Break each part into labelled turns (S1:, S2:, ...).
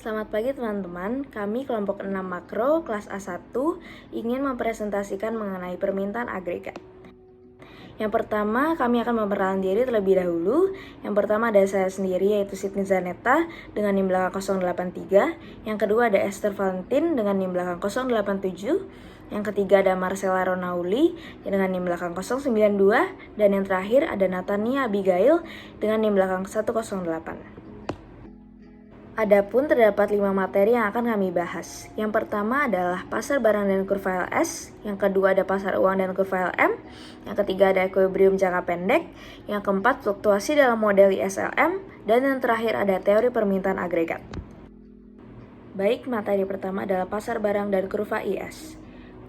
S1: Selamat pagi teman-teman, kami kelompok 6 makro kelas A1 ingin mempresentasikan mengenai permintaan agregat. Yang pertama, kami akan memperkenalkan diri terlebih dahulu. Yang pertama ada saya sendiri, yaitu Sydney Zanetta dengan NIM belakang 083. Yang kedua ada Esther Valentin dengan NIM belakang 087. Yang ketiga ada Marcella Ronauli dengan NIM belakang 092. Dan yang terakhir ada Natania Abigail dengan NIM belakang 108. Adapun terdapat 5 materi yang akan kami bahas. Yang pertama adalah pasar barang dan kurva LS, yang kedua ada pasar uang dan kurva LM, yang ketiga ada equilibrium jangka pendek, yang keempat fluktuasi dalam model ISLM, dan yang terakhir ada teori permintaan agregat. Baik, materi pertama adalah pasar barang dan kurva IS.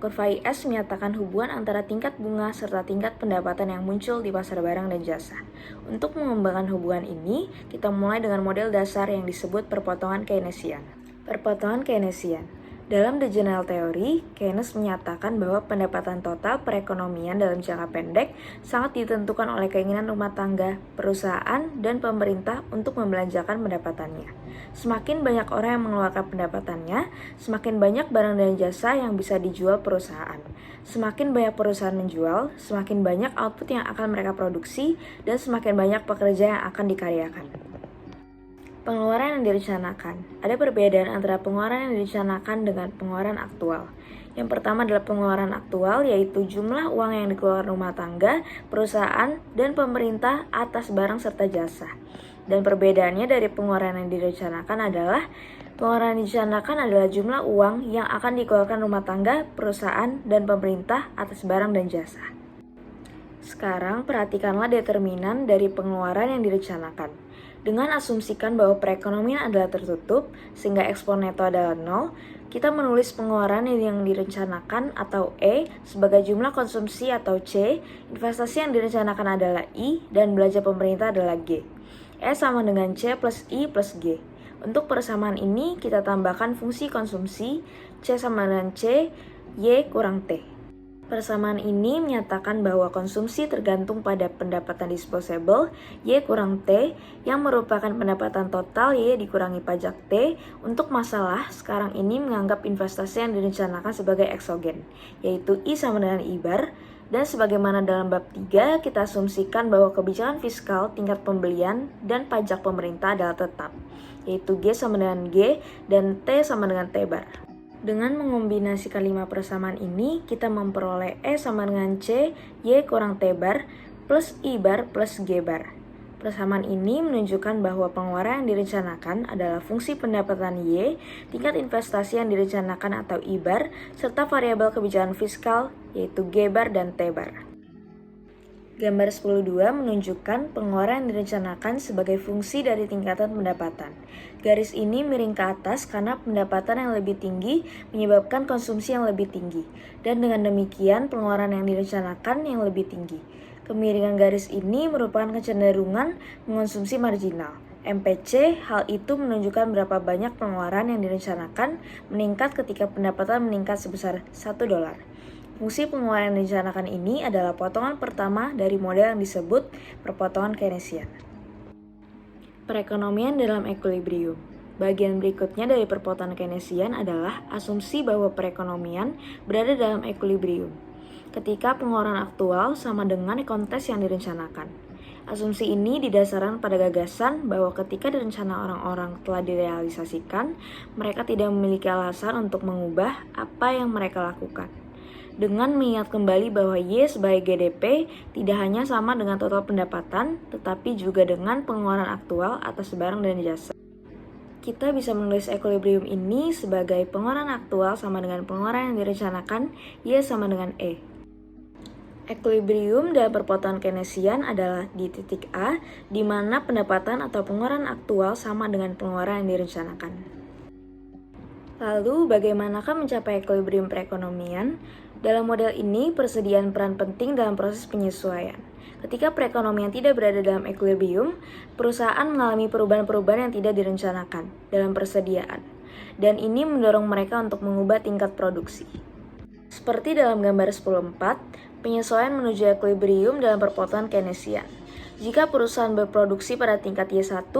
S1: Kurva IS menyatakan hubungan antara tingkat bunga serta tingkat pendapatan yang muncul di pasar barang dan jasa. Untuk mengembangkan hubungan ini, kita mulai dengan model dasar yang disebut perpotongan Keynesian. Perpotongan Keynesian. Dalam The General Theory, Keynes menyatakan bahwa pendapatan total perekonomian dalam jangka pendek sangat ditentukan oleh keinginan rumah tangga, perusahaan, dan pemerintah untuk membelanjakan pendapatannya. Semakin banyak orang yang mengeluarkan pendapatannya, semakin banyak barang dan jasa yang bisa dijual perusahaan. Semakin banyak perusahaan menjual, semakin banyak output yang akan mereka produksi, dan semakin banyak pekerja yang akan dikaryakan. Pengeluaran yang direncanakan. Ada perbedaan antara pengeluaran yang direncanakan dengan pengeluaran aktual. Yang pertama adalah pengeluaran aktual, yaitu jumlah uang yang dikeluarkan rumah tangga, perusahaan, dan pemerintah atas barang serta jasa. Dan perbedaannya dari pengeluaran yang direncanakan adalah pengeluaran yang direncanakan adalah jumlah uang yang akan dikeluarkan rumah tangga, perusahaan, dan pemerintah atas barang dan jasa. Sekarang perhatikanlah determinan dari pengeluaran yang direncanakan. Dengan asumsikan bahwa perekonomian adalah tertutup, sehingga ekspor neto adalah 0, kita menulis pengeluaran yang direncanakan atau E sebagai jumlah konsumsi atau C, investasi yang direncanakan adalah I, dan belanja pemerintah adalah G. E sama dengan C plus I plus G. Untuk persamaan ini, kita tambahkan fungsi konsumsi, C sama dengan C, Y kurang T. Persamaan ini menyatakan bahwa konsumsi tergantung pada pendapatan disposable Y kurang T yang merupakan pendapatan total Y dikurangi pajak T. Untuk masalah sekarang ini menganggap investasi yang direncanakan sebagai eksogen, yaitu I sama dengan I bar. Dan sebagaimana dalam bab 3, kita asumsikan bahwa kebijakan fiskal, tingkat pembelian, dan pajak pemerintah adalah tetap, yaitu G sama dengan G dan T sama dengan T bar. Dengan mengombinasikan 5 persamaan ini, kita memperoleh E sama dengan C, Y kurang T bar, plus I bar plus G bar. Persamaan ini menunjukkan bahwa pengeluaran yang direncanakan adalah fungsi pendapatan Y, tingkat investasi yang direncanakan atau I bar, serta variabel kebijakan fiskal, yaitu G bar dan T bar. Gambar 10.2 menunjukkan pengeluaran yang direncanakan sebagai fungsi dari tingkatan pendapatan. Garis ini miring ke atas karena pendapatan yang lebih tinggi menyebabkan konsumsi yang lebih tinggi, dan dengan demikian pengeluaran yang direncanakan yang lebih tinggi. Kemiringan garis ini merupakan kecenderungan mengonsumsi marginal. MPC, hal itu menunjukkan berapa banyak pengeluaran yang direncanakan meningkat ketika pendapatan meningkat sebesar $1. Fungsi pengeluaran yang direncanakan ini adalah potongan pertama dari model yang disebut perpotongan Keynesian. Perekonomian dalam equilibrium. Bagian berikutnya dari perpotongan Keynesian adalah asumsi bahwa perekonomian berada dalam equilibrium ketika pengeluaran aktual sama dengan kontes yang direncanakan. Asumsi ini didasarkan pada gagasan bahwa ketika rencana orang-orang telah direalisasikan, mereka tidak memiliki alasan untuk mengubah apa yang mereka lakukan. Dengan mengingat kembali bahwa Y sebagai GDP tidak hanya sama dengan total pendapatan, tetapi juga dengan pengeluaran aktual atas barang dan jasa. Kita bisa menulis equilibrium ini sebagai pengeluaran aktual sama dengan pengeluaran yang direncanakan, Y sama dengan E. Equilibrium dalam perpotongan Keynesian adalah di titik A, di mana pendapatan atau pengeluaran aktual sama dengan pengeluaran yang direncanakan. Lalu, bagaimanakah mencapai equilibrium perekonomian? Dalam model ini, persediaan peran penting dalam proses penyesuaian. Ketika perekonomian tidak berada dalam equilibrium, perusahaan mengalami perubahan-perubahan yang tidak direncanakan dalam persediaan, dan ini mendorong mereka untuk mengubah tingkat produksi. Seperti dalam gambar 10.4, penyesuaian menuju equilibrium dalam perpotongan Keynesian. Jika perusahaan berproduksi pada tingkat Y1,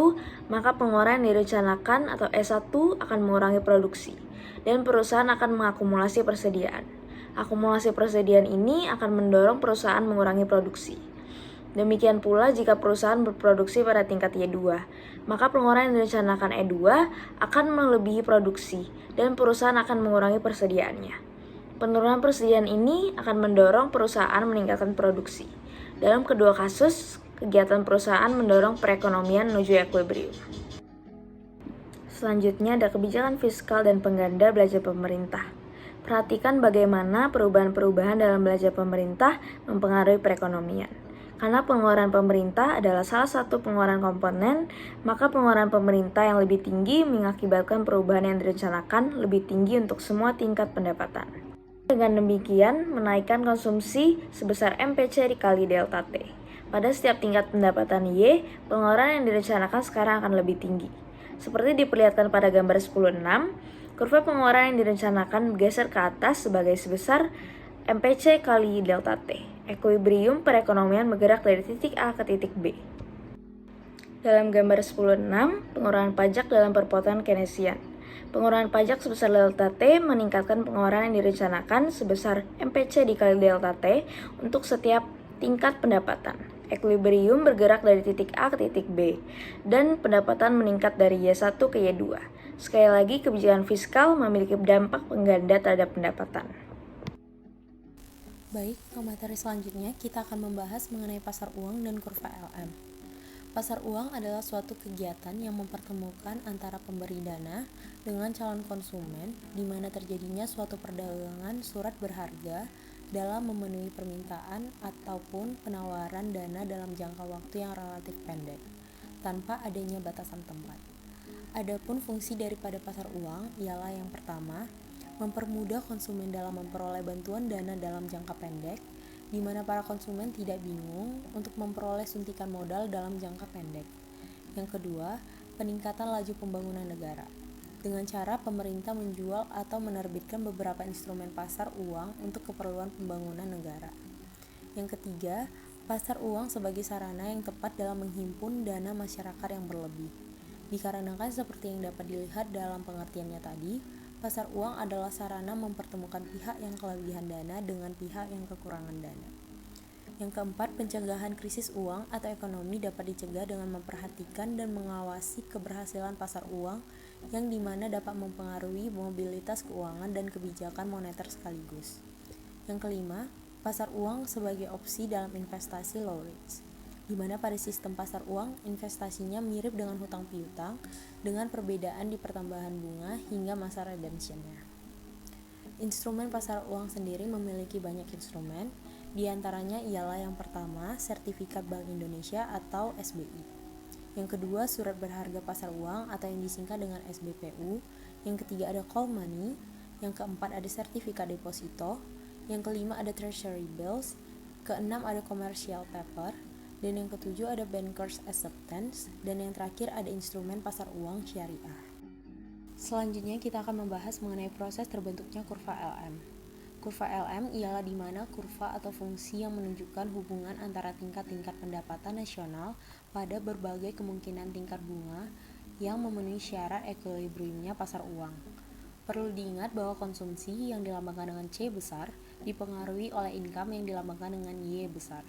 S1: maka pengeluaran yang direncanakan atau S1 akan mengurangi produksi, dan perusahaan akan mengakumulasi persediaan. Akumulasi persediaan ini akan mendorong perusahaan mengurangi produksi. Demikian pula jika perusahaan berproduksi pada tingkat Y2, maka pengeluaran yang direncanakan E2 akan melebihi produksi, dan perusahaan akan mengurangi persediaannya. Penurunan persediaan ini akan mendorong perusahaan meningkatkan produksi. Dalam kedua kasus, kegiatan perusahaan mendorong perekonomian menuju equilibrium. Selanjutnya ada kebijakan fiskal dan pengganda belanja pemerintah. Perhatikan bagaimana perubahan-perubahan dalam belanja pemerintah mempengaruhi perekonomian. Karena pengeluaran pemerintah adalah salah satu pengeluaran komponen, maka pengeluaran pemerintah yang lebih tinggi mengakibatkan perubahan yang direncanakan lebih tinggi untuk semua tingkat pendapatan. Dengan demikian, menaikkan konsumsi sebesar MPC dikali delta T. Pada setiap tingkat pendapatan Y, pengeluaran yang direncanakan sekarang akan lebih tinggi. Seperti diperlihatkan pada gambar 10.6, kurva pengeluaran yang direncanakan bergeser ke atas sebagai sebesar MPC kali delta T. Equilibrium perekonomian bergerak dari titik A ke titik B. Dalam gambar 10.6, pengurangan pajak dalam perpotongan Keynesian. Pengurangan pajak sebesar delta T meningkatkan pengeluaran yang direncanakan sebesar MPC dikali delta T untuk setiap tingkat pendapatan. Equilibrium bergerak dari titik A ke titik B, dan pendapatan meningkat dari Y1 ke Y2. Sekali lagi, kebijakan fiskal memiliki dampak pengganda terhadap pendapatan.
S2: Baik, ke materi selanjutnya kita akan membahas mengenai pasar uang dan kurva LM. Pasar uang adalah suatu kegiatan yang mempertemukan antara pemberi dana dengan calon konsumen, di mana terjadinya suatu perdagangan surat berharga dalam memenuhi permintaan ataupun penawaran dana dalam jangka waktu yang relatif pendek, tanpa adanya batasan tempat. Adapun fungsi daripada pasar uang ialah yang pertama, mempermudah konsumen dalam memperoleh bantuan dana dalam jangka pendek, di mana para konsumen tidak bingung untuk memperoleh suntikan modal dalam jangka pendek. Yang kedua, peningkatan laju pembangunan negara, dengan cara pemerintah menjual atau menerbitkan beberapa instrumen pasar uang untuk keperluan pembangunan negara. Yang ketiga, pasar uang sebagai sarana yang tepat dalam menghimpun dana masyarakat yang berlebih. Dikarenakan seperti yang dapat dilihat dalam pengertiannya tadi, pasar uang adalah sarana mempertemukan pihak yang kelebihan dana dengan pihak yang kekurangan dana. Yang keempat, pencegahan krisis uang atau ekonomi dapat dicegah dengan memperhatikan dan mengawasi keberhasilan pasar uang yang dimana dapat mempengaruhi mobilitas keuangan dan kebijakan moneter sekaligus. Yang kelima, pasar uang sebagai opsi dalam investasi low risk, di mana pada sistem pasar uang investasinya mirip dengan hutang piutang dengan perbedaan di pertambahan bunga hingga masa redemptionnya. Instrumen pasar uang sendiri memiliki banyak instrumen, di antaranya ialah yang pertama, sertifikat Bank Indonesia atau SBI. Yang kedua, surat berharga pasar uang atau yang disingkat dengan SBPU. Yang ketiga ada call money. Yang keempat ada sertifikat deposito. Yang kelima ada treasury bills. Keenam ada commercial paper. Dan yang ketujuh ada bankers acceptance, dan yang terakhir ada instrumen pasar uang syariah. Selanjutnya kita akan membahas mengenai proses terbentuknya kurva LM. Kurva LM ialah di mana kurva atau fungsi yang menunjukkan hubungan antara tingkat-tingkat pendapatan nasional pada berbagai kemungkinan tingkat bunga yang memenuhi syarat equilibriumnya pasar uang. Perlu diingat bahwa konsumsi yang dilambangkan dengan C besar dipengaruhi oleh income yang dilambangkan dengan Y besar,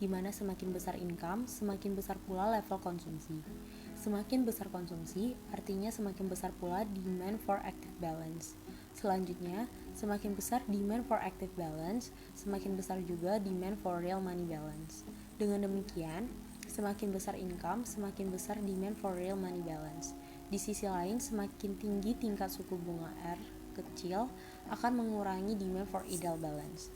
S2: di mana semakin besar income, semakin besar pula level konsumsi. Semakin besar konsumsi, artinya semakin besar pula demand for active balance. Selanjutnya, semakin besar demand for active balance, semakin besar juga demand for real money balance. Dengan demikian, semakin besar income, semakin besar demand for real money balance. Di sisi lain, semakin tinggi tingkat suku bunga R kecil akan mengurangi demand for ideal balance.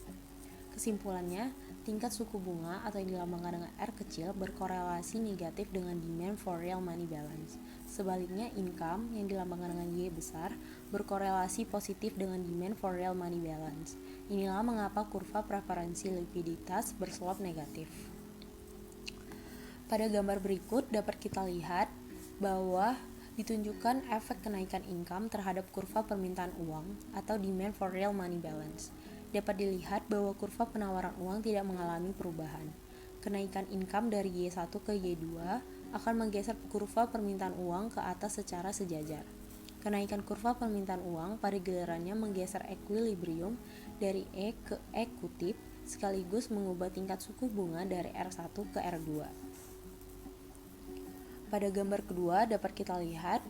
S2: Kesimpulannya, tingkat suku bunga atau yang dilambangkan dengan R kecil berkorelasi negatif dengan demand for real money balance. Sebaliknya, income yang dilambangkan dengan Y besar berkorelasi positif dengan demand for real money balance. Inilah mengapa kurva preferensi likuiditas berselop negatif. Pada gambar berikut dapat kita lihat bahwa ditunjukkan efek kenaikan income terhadap kurva permintaan uang atau demand for real money balance. Dapat dilihat bahwa kurva penawaran uang tidak mengalami perubahan. Kenaikan income dari Y1 ke Y2 akan menggeser kurva permintaan uang ke atas secara sejajar. Kenaikan kurva permintaan uang pada gilirannya menggeser equilibrium dari E ke E kutip sekaligus mengubah tingkat suku bunga dari R1 ke R2. Pada gambar kedua dapat kita lihat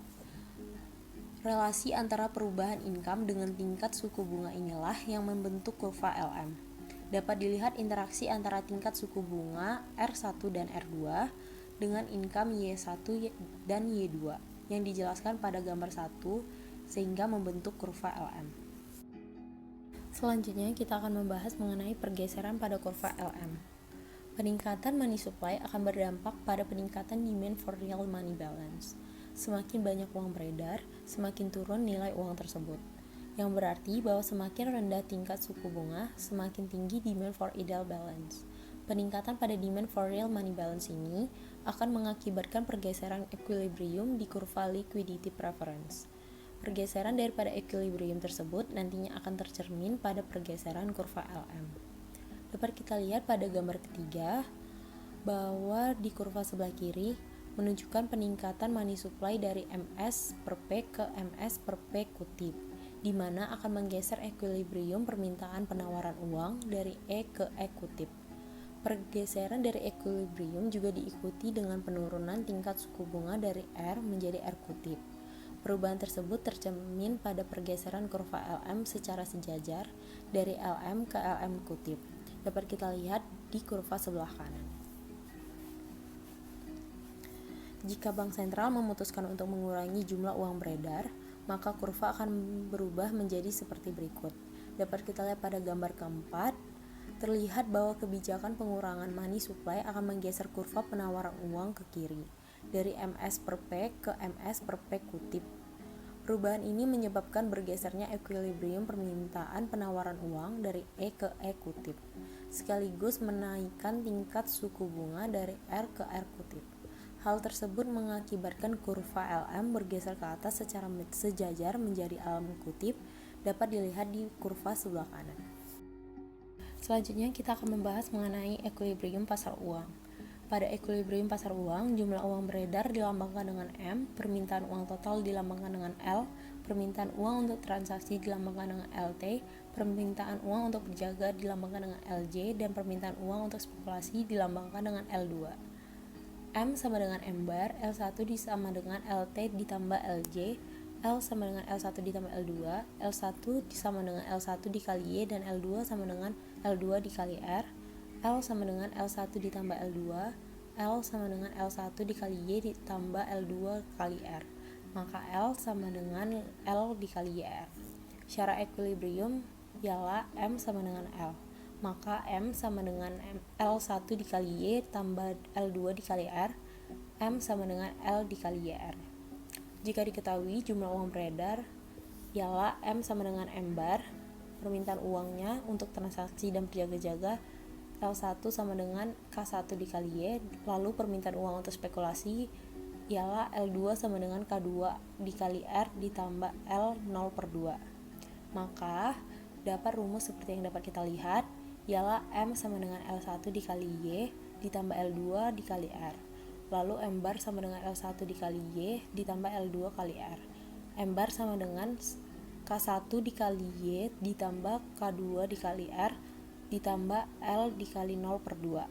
S2: relasi antara perubahan income dengan tingkat suku bunga inilah yang membentuk kurva LM. Dapat dilihat interaksi antara tingkat suku bunga R1 dan R2 dengan income Y1 dan Y2 yang dijelaskan pada gambar 1 sehingga membentuk kurva LM. Selanjutnya kita akan membahas mengenai pergeseran pada kurva LM. Peningkatan money supply akan berdampak pada peningkatan demand for real money balance. Semakin banyak uang beredar, semakin turun nilai uang tersebut. Yang berarti bahwa semakin rendah tingkat suku bunga, semakin tinggi demand for ideal balance. Peningkatan pada demand for real money balance ini akan mengakibatkan pergeseran equilibrium di kurva liquidity preference. Pergeseran daripada equilibrium tersebut nantinya akan tercermin pada pergeseran kurva LM. Dapat kita lihat pada gambar ketiga bahwa di kurva sebelah kiri menunjukkan peningkatan money supply dari MS per P ke MS per P kutip, di mana akan menggeser equilibrium permintaan penawaran uang dari E ke E kutip. Pergeseran dari equilibrium juga diikuti dengan penurunan tingkat suku bunga dari R menjadi R kutip. Perubahan tersebut tercermin pada pergeseran kurva LM secara sejajar dari LM ke LM kutip. Dapat kita lihat di kurva sebelah kanan. Jika bank sentral memutuskan untuk mengurangi jumlah uang beredar, maka kurva akan berubah menjadi seperti berikut. Dapat kita lihat pada gambar keempat, terlihat bahwa kebijakan pengurangan money supply akan menggeser kurva penawaran uang ke kiri, dari MS per P ke MS per P kutip. Perubahan ini menyebabkan bergesernya equilibrium permintaan penawaran uang dari E ke E kutip, sekaligus menaikkan tingkat suku bunga dari R ke R kutip. Hal tersebut mengakibatkan kurva LM bergeser ke atas secara sejajar menjadi LM kutip, dapat dilihat di kurva sebelah kanan. Selanjutnya kita akan membahas mengenai equilibrium pasar uang. Pada equilibrium pasar uang, jumlah uang beredar dilambangkan dengan M, permintaan uang total dilambangkan dengan L, permintaan uang untuk transaksi dilambangkan dengan LT, permintaan uang untuk berjaga dilambangkan dengan LJ, dan permintaan uang untuk spekulasi dilambangkan dengan L2. M sama dengan M bar, L1 disama dengan LT ditambah LJ, L sama dengan L1 ditambah L2, L1 disama dengan L1 dikali Y, dan L2 sama dengan L2 dikali R, L sama dengan L1 ditambah L2, L sama dengan L1 dikali Y ditambah L2 kali R, maka L sama dengan L dikali YR. Secara equilibrium ialah M sama dengan L, maka M sama dengan L1 dikali Y tambah L2 dikali R, M sama dengan L dikali YR. Jika diketahui jumlah uang beredar ialah M sama dengan M bar, permintaan uangnya untuk transaksi dan berjaga-jaga L1 sama dengan K1 dikali Y, lalu permintaan uang untuk spekulasi ialah L2 sama dengan K2 dikali R ditambah L0 per 2. Maka dapat rumus seperti yang dapat kita lihat ialah M sama dengan L1 dikali Y ditambah L2 dikali R, lalu M bar sama dengan L1 dikali Y ditambah L2 kali R. M bar sama dengan K1 dikali Y ditambah K2 dikali R ditambah L dikali 0 per 2.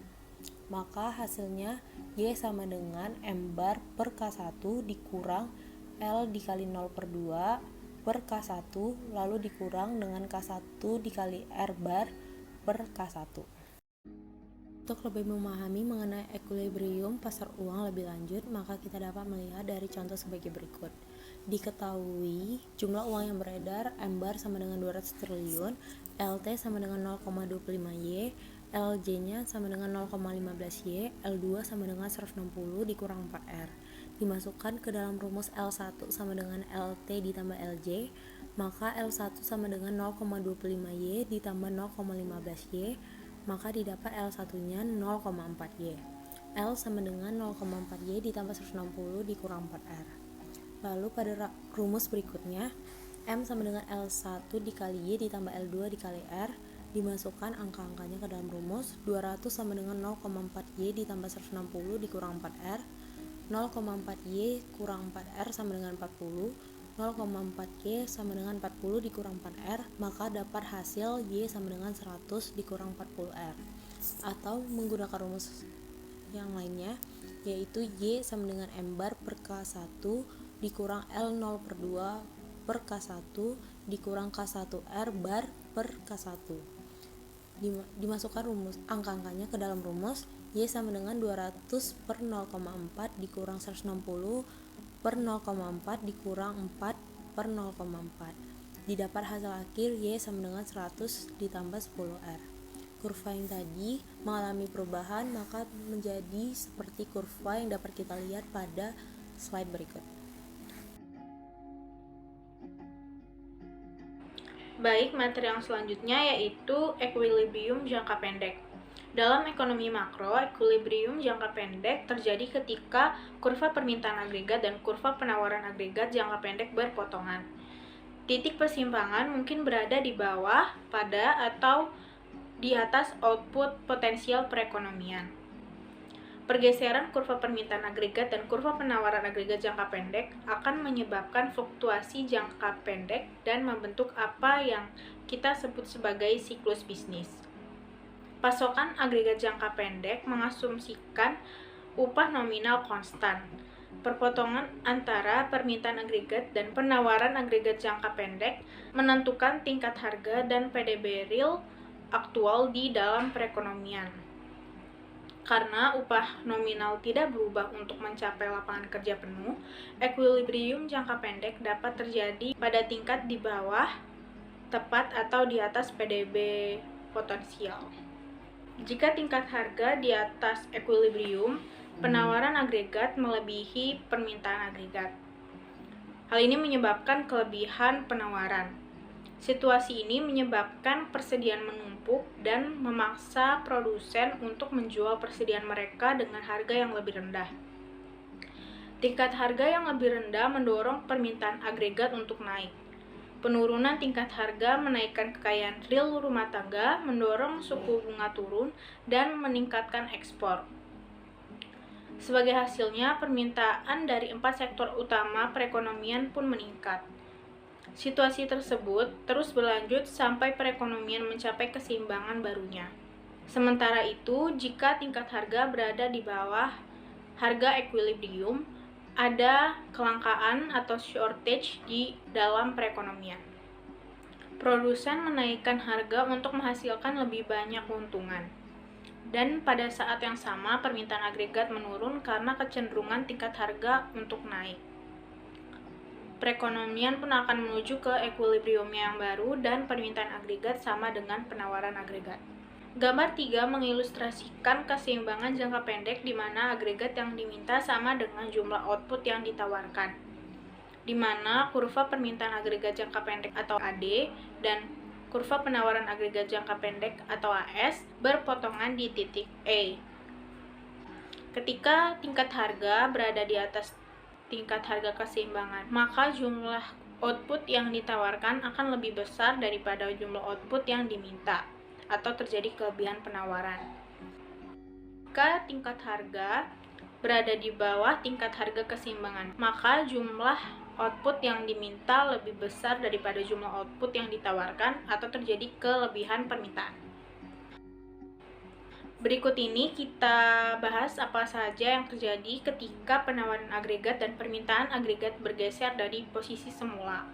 S2: Maka hasilnya Y sama dengan M bar per K1 dikurang L dikali 0 per 2 per K1 lalu dikurang dengan K1 dikali R bar per K1. Untuk lebih memahami mengenai equilibrium pasar uang lebih lanjut, maka kita dapat melihat dari contoh sebagai berikut. Diketahui jumlah uang yang beredar M bar sama dengan 200 triliun, LT sama dengan 0,25 Y, LJ-nya sama dengan 0,15 Y, L2 sama dengan 160 dikurang 4R. Dimasukkan ke dalam rumus L1 sama dengan LT ditambah LJ, maka L1 sama dengan 0,25 Y ditambah 0,15 Y, maka didapat L1-nya 0,4 Y. L sama dengan 0,4 Y ditambah 160 dikurang 4R. Lalu pada rumus berikutnya, M sama dengan L1 dikali Y ditambah L2 dikali R, Dimasukkan angka-angkanya ke dalam rumus. 200 sama dengan 0,4Y ditambah 160 dikurang 4R. 0,4Y kurang 4R sama dengan 40. 0,4Y sama dengan 40 dikurang 4R, maka dapat hasil Y sama dengan 100 dikurang 40R. Atau menggunakan rumus yang lainnya, yaitu Y sama dengan M bar per K1 dikurang L0 per 2 per K1 dikurang K1R bar per K1. Dimasukkan angka-angkanya ke dalam rumus. Y sama dengan 200 per 0,4 dikurang 160 per 0,4 dikurang 4 per 0,4. Didapat hasil akhir Y sama dengan 100 ditambah 10R. Kurva yang tadi mengalami perubahan, maka menjadi seperti kurva yang dapat kita lihat pada slide berikut.
S3: Baik, materi yang selanjutnya yaitu equilibrium jangka pendek. Dalam ekonomi makro, equilibrium jangka pendek terjadi ketika kurva permintaan agregat dan kurva penawaran agregat jangka pendek berpotongan. Titik persimpangan mungkin berada di bawah, pada, atau di atas output potensial perekonomian. Pergeseran kurva permintaan agregat dan kurva penawaran agregat jangka pendek akan menyebabkan fluktuasi jangka pendek dan membentuk apa yang kita sebut sebagai siklus bisnis. Pasokan agregat jangka pendek mengasumsikan upah nominal konstan. Perpotongan antara permintaan agregat dan penawaran agregat jangka pendek menentukan tingkat harga dan PDB real aktual di dalam perekonomian. Karena upah nominal tidak berubah untuk mencapai lapangan kerja penuh, equilibrium jangka pendek dapat terjadi pada tingkat di bawah, tepat, atau di atas PDB potensial. Jika tingkat harga di atas equilibrium, penawaran agregat melebihi permintaan agregat. Hal ini menyebabkan kelebihan penawaran. Situasi ini menyebabkan persediaan menumpuk dan memaksa produsen untuk menjual persediaan mereka dengan harga yang lebih rendah. Tingkat harga yang lebih rendah mendorong permintaan agregat untuk naik. Penurunan tingkat harga menaikkan kekayaan real rumah tangga, mendorong suku bunga turun, dan meningkatkan ekspor. Sebagai hasilnya, permintaan dari 4 sektor utama perekonomian pun meningkat. Situasi tersebut terus berlanjut sampai perekonomian mencapai keseimbangan barunya. Sementara itu, jika tingkat harga berada di bawah harga equilibrium, ada kelangkaan atau shortage di dalam perekonomian. Produsen menaikkan harga untuk menghasilkan lebih banyak keuntungan. Dan pada saat yang sama, permintaan agregat menurun karena kecenderungan tingkat harga untuk naik. Perekonomian pun akan menuju ke equilibriumnya yang baru dan permintaan agregat sama dengan penawaran agregat. Gambar 3 mengilustrasikan keseimbangan jangka pendek di mana agregat yang diminta sama dengan jumlah output yang ditawarkan, di mana kurva permintaan agregat jangka pendek atau AD dan kurva penawaran agregat jangka pendek atau AS berpotongan di titik A. Ketika tingkat harga berada di atas tingkat harga keseimbangan, maka jumlah output yang ditawarkan akan lebih besar daripada jumlah output yang diminta, atau terjadi kelebihan penawaran. Jika tingkat harga berada di bawah tingkat harga keseimbangan, maka jumlah output yang diminta lebih besar daripada jumlah output yang ditawarkan, atau terjadi kelebihan permintaan. Berikut ini kita bahas apa saja yang terjadi ketika penawaran agregat dan permintaan agregat bergeser dari posisi semula.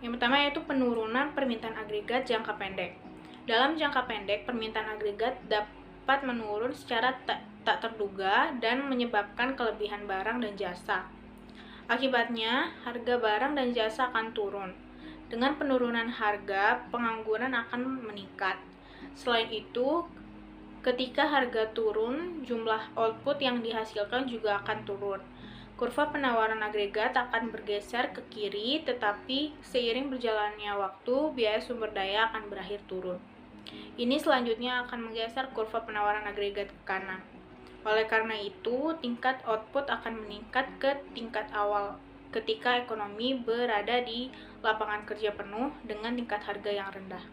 S3: Yang pertama yaitu penurunan permintaan agregat jangka pendek. Dalam jangka pendek, permintaan agregat dapat menurun secara tak terduga dan menyebabkan kelebihan barang dan jasa. Akibatnya, harga barang dan jasa akan turun. Dengan penurunan harga, pengangguran akan meningkat. Selain itu, ketika harga turun, jumlah output yang dihasilkan juga akan turun. Kurva penawaran agregat akan bergeser ke kiri, tetapi seiring berjalannya waktu, biaya sumber daya akan berakhir turun. Ini selanjutnya akan menggeser kurva penawaran agregat ke kanan. Oleh karena itu, tingkat output akan meningkat ke tingkat awal ketika ekonomi berada di lapangan kerja penuh dengan tingkat harga yang rendah.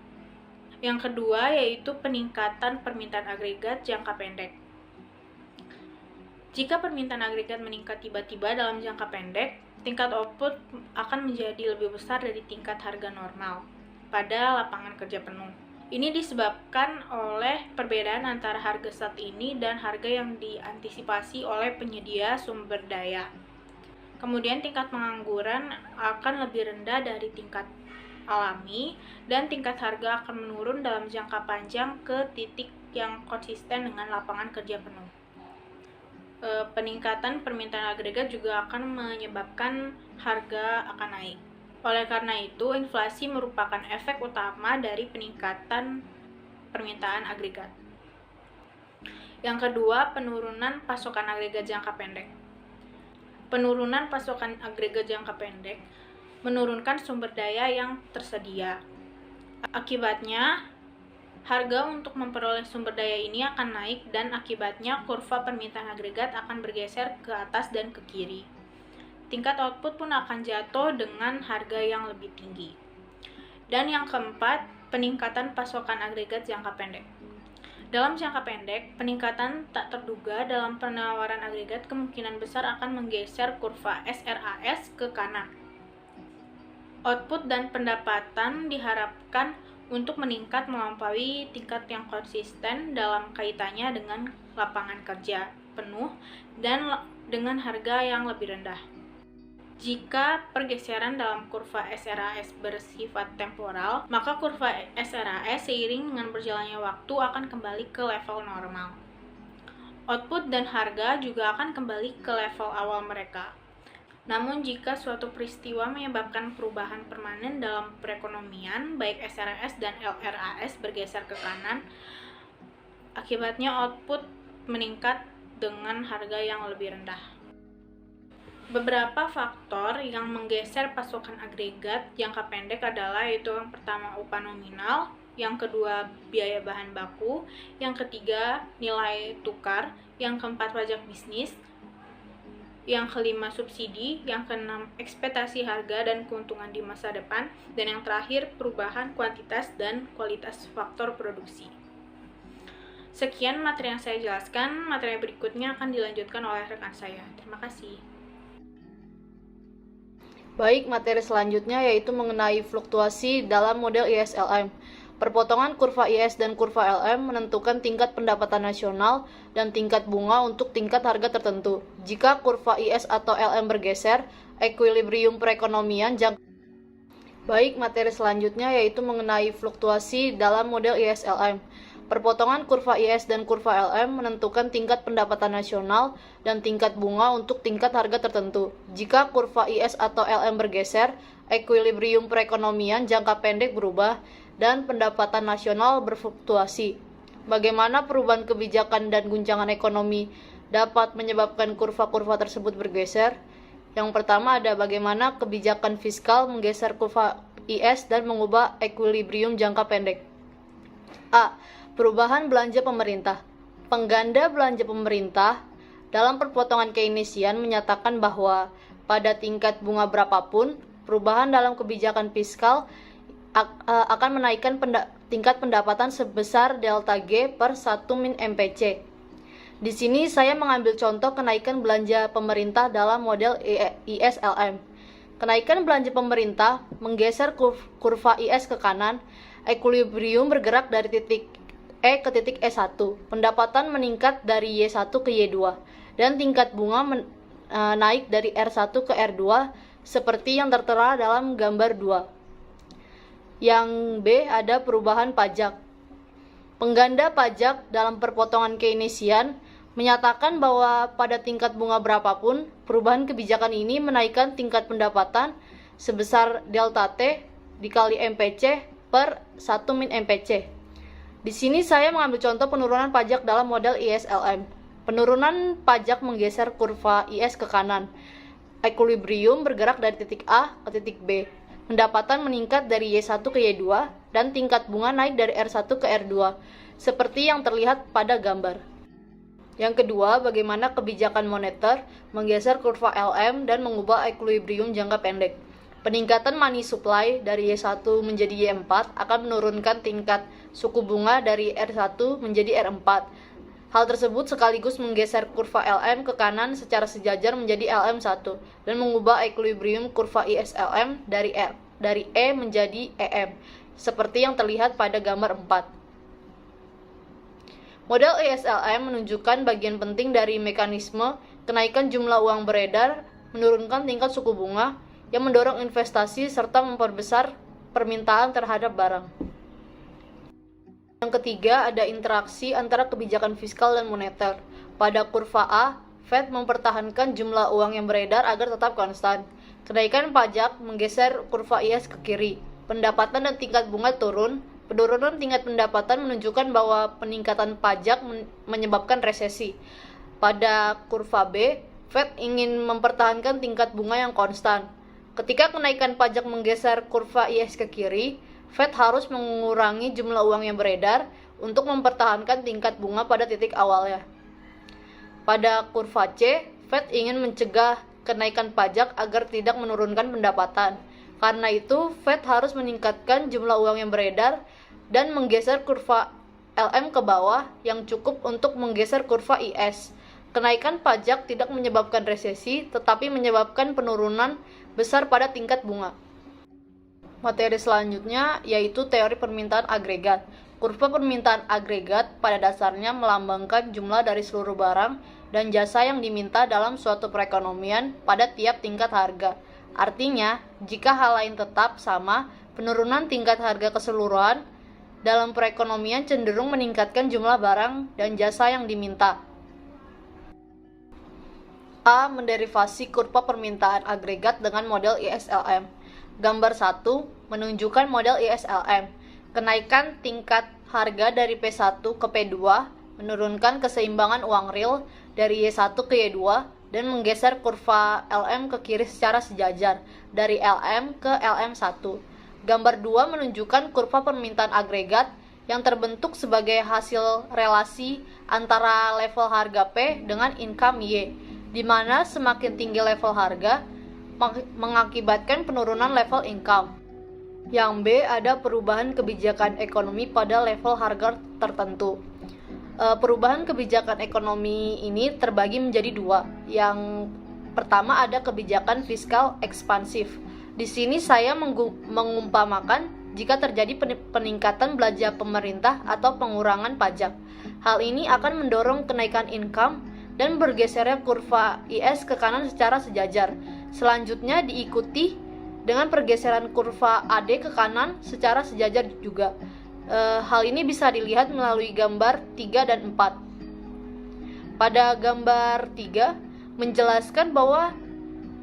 S3: Yang kedua yaitu peningkatan permintaan agregat jangka pendek. Jika permintaan agregat meningkat tiba-tiba dalam jangka pendek, tingkat output akan menjadi lebih besar dari tingkat harga normal pada lapangan kerja penuh. Ini disebabkan oleh perbedaan antara harga saat ini dan harga yang diantisipasi oleh penyedia sumber daya. Kemudian tingkat pengangguran akan lebih rendah dari tingkat alami dan tingkat harga akan menurun dalam jangka panjang ke titik yang konsisten dengan lapangan kerja penuh. Peningkatan permintaan agregat juga akan menyebabkan harga akan naik. Oleh karena itu, inflasi merupakan efek utama dari peningkatan permintaan agregat. Yang kedua, penurunan pasokan agregat jangka pendek. Penurunan pasokan agregat jangka pendek menurunkan sumber daya yang tersedia. Akibatnya, harga untuk memperoleh sumber daya ini akan naik dan akibatnya kurva permintaan agregat akan bergeser ke atas dan ke kiri. Tingkat output pun akan jatuh dengan harga yang lebih tinggi. Dan yang keempat, peningkatan pasokan agregat jangka pendek. Dalam jangka pendek, peningkatan tak terduga dalam penawaran agregat kemungkinan besar akan menggeser kurva SRAS ke kanan. Output dan pendapatan diharapkan untuk meningkat melampaui tingkat yang konsisten dalam kaitannya dengan lapangan kerja penuh dan dengan harga yang lebih rendah. Jika pergeseran dalam kurva SRAS bersifat temporal, maka kurva SRAS seiring dengan berjalannya waktu akan kembali ke level normal. Output dan harga juga akan kembali ke level awal mereka. Namun jika suatu peristiwa menyebabkan perubahan permanen dalam perekonomian, baik SRAS dan LRAS bergeser ke kanan, akibatnya output meningkat dengan harga yang lebih rendah. Beberapa faktor yang menggeser pasokan agregat jangka pendek adalah yaitu yang pertama upah nominal, yang kedua biaya bahan baku, yang ketiga nilai tukar, yang keempat pajak bisnis, yang kelima subsidi, yang keenam ekspektasi harga dan keuntungan di masa depan, dan yang terakhir perubahan kuantitas dan kualitas faktor produksi. Sekian materi yang saya jelaskan, materi berikutnya akan dilanjutkan oleh rekan saya. Terima kasih.
S4: Baik, materi selanjutnya yaitu mengenai fluktuasi dalam model ISLM. Perpotongan kurva IS dan kurva LM menentukan tingkat pendapatan nasional dan tingkat bunga untuk tingkat harga tertentu. Jika kurva IS atau LM bergeser, ekuilibrium perekonomian jangka. Baik, materi selanjutnya yaitu mengenai fluktuasi dalam model ISLM. Perpotongan kurva IS dan kurva LM menentukan tingkat pendapatan nasional dan tingkat bunga untuk tingkat harga tertentu. Jika kurva IS atau LM bergeser, ekuilibrium perekonomian jangka pendek berubah dan pendapatan nasional berfluktuasi. Bagaimana perubahan kebijakan dan guncangan ekonomi dapat menyebabkan kurva-kurva tersebut bergeser? Yang pertama ada bagaimana kebijakan fiskal menggeser kurva IS dan mengubah ekuilibrium jangka pendek. A. Perubahan belanja pemerintah. Pengganda belanja pemerintah dalam perpotongan Keynesian menyatakan bahwa pada tingkat bunga berapapun, perubahan dalam kebijakan fiskal akan menaikkan tingkat pendapatan sebesar delta G per 1 min MPC. Di sini saya mengambil contoh kenaikan belanja pemerintah dalam model ISLM. Kenaikan belanja pemerintah menggeser kurva IS ke kanan, ekuilibrium bergerak dari titik E ke titik E1, pendapatan meningkat dari Y1 ke Y2, dan tingkat bunga naik dari R1 ke R2 seperti yang tertera dalam gambar 2. Yang B ada perubahan pajak. Pengganda pajak dalam perpotongan Keynesian menyatakan bahwa pada tingkat bunga berapapun, perubahan kebijakan ini menaikkan tingkat pendapatan sebesar delta T dikali MPC per 1 min MPC. Di sini saya mengambil contoh penurunan pajak dalam model ISLM. Penurunan pajak menggeser kurva IS ke kanan. Ekuilibrium bergerak dari titik A ke titik B. Pendapatan meningkat dari Y1 ke Y2 dan tingkat bunga naik dari R1 ke R2, seperti yang terlihat pada gambar. Yang kedua, bagaimana kebijakan moneter menggeser kurva LM dan mengubah ekuilibrium jangka pendek. Peningkatan money supply dari Y1 menjadi Y4 akan menurunkan tingkat suku bunga dari R1 menjadi R4. Hal tersebut sekaligus menggeser kurva LM ke kanan secara sejajar menjadi LM1 dan mengubah equilibrium kurva ISLM dari E menjadi EM, seperti yang terlihat pada gambar 4. Model ISLM menunjukkan bagian penting dari mekanisme kenaikan jumlah uang beredar, menurunkan tingkat suku bunga, yang mendorong investasi serta memperbesar permintaan terhadap barang. Yang ketiga, ada interaksi antara kebijakan fiskal dan moneter. Pada kurva A, Fed mempertahankan jumlah uang yang beredar agar tetap konstan. Kenaikan pajak menggeser kurva IS ke kiri. Pendapatan dan tingkat bunga turun. Penurunan tingkat pendapatan menunjukkan bahwa peningkatan pajak menyebabkan resesi. Pada kurva B, Fed ingin mempertahankan tingkat bunga yang konstan. Ketika kenaikan pajak menggeser kurva IS ke kiri, Fed harus mengurangi jumlah uang yang beredar untuk mempertahankan tingkat bunga pada titik awalnya. Pada kurva C, Fed ingin mencegah kenaikan pajak agar tidak menurunkan pendapatan. Karena itu, Fed harus meningkatkan jumlah uang yang beredar dan menggeser kurva LM ke bawah yang cukup untuk menggeser kurva IS. Kenaikan pajak tidak menyebabkan resesi, tetapi menyebabkan penurunan besar pada tingkat bunga. Materi selanjutnya yaitu teori permintaan agregat. Kurva permintaan agregat pada dasarnya melambangkan jumlah dari seluruh barang dan jasa yang diminta dalam suatu perekonomian pada tiap tingkat harga. Artinya, jika hal lain tetap sama, penurunan tingkat harga keseluruhan dalam perekonomian cenderung meningkatkan jumlah barang dan jasa yang diminta. A. Menderivasi kurva permintaan agregat dengan model ISLM. Gambar 1 menunjukkan model ISLM. Kenaikan tingkat harga dari P1 ke P2 menurunkan keseimbangan uang real dari Y1 ke Y2 dan menggeser kurva LM ke kiri secara sejajar dari LM ke LM1. Gambar 2 menunjukkan kurva permintaan agregat yang terbentuk sebagai hasil relasi antara level harga P dengan income Y, di mana semakin tinggi level harga mengakibatkan penurunan level income. Yang B, ada perubahan kebijakan ekonomi pada level harga tertentu. Perubahan kebijakan ekonomi ini terbagi menjadi dua. Yang pertama ada kebijakan fiskal ekspansif. Di sini saya mengumpamakan jika terjadi peningkatan belanja pemerintah atau pengurangan pajak. Hal ini akan mendorong kenaikan income dan bergesernya kurva IS ke kanan secara sejajar. Selanjutnya diikuti dengan pergeseran kurva AD ke kanan secara sejajar juga. Hal ini bisa dilihat melalui gambar 3 dan 4. Pada gambar 3 menjelaskan bahwa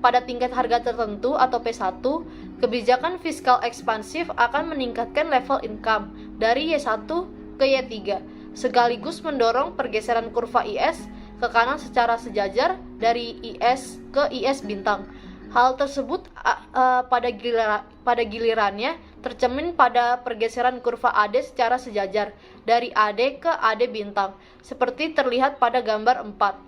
S4: pada tingkat harga tertentu atau P1, kebijakan fiskal ekspansif akan meningkatkan level income dari Y1 ke Y3, sekaligus mendorong pergeseran kurva IS ke kanan secara sejajar dari IS ke IS bintang. Hal tersebut pada gilirannya tercermin pada pergeseran kurva AD secara sejajar dari AD ke AD bintang, seperti terlihat pada gambar 4.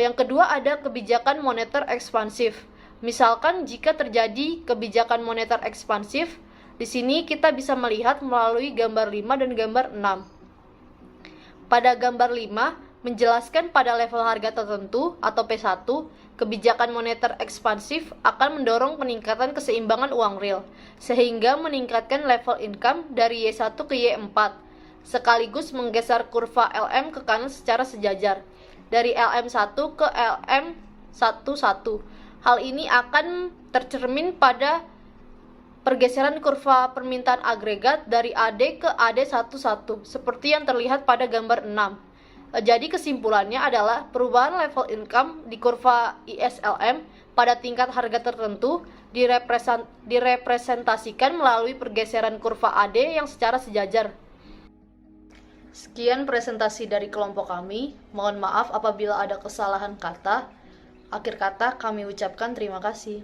S4: Yang kedua ada kebijakan moneter ekspansif. Misalkan jika terjadi kebijakan moneter ekspansif, di sini kita bisa melihat melalui gambar 5 dan gambar 6. Pada gambar 5 menjelaskan pada level harga tertentu atau P1, kebijakan moneter ekspansif akan mendorong peningkatan keseimbangan uang real, sehingga meningkatkan level income dari Y1 ke Y4, sekaligus menggeser kurva LM ke kanan secara sejajar, dari LM1 ke LM11. Hal ini akan tercermin pada pergeseran kurva permintaan agregat dari AD ke AD11, seperti yang terlihat pada gambar 6. Jadi kesimpulannya adalah perubahan level income di kurva ISLM pada tingkat harga tertentu direpresentasikan melalui pergeseran kurva AD yang secara sejajar. Sekian presentasi dari kelompok kami. Mohon maaf apabila ada kesalahan kata. Akhir kata kami ucapkan terima kasih.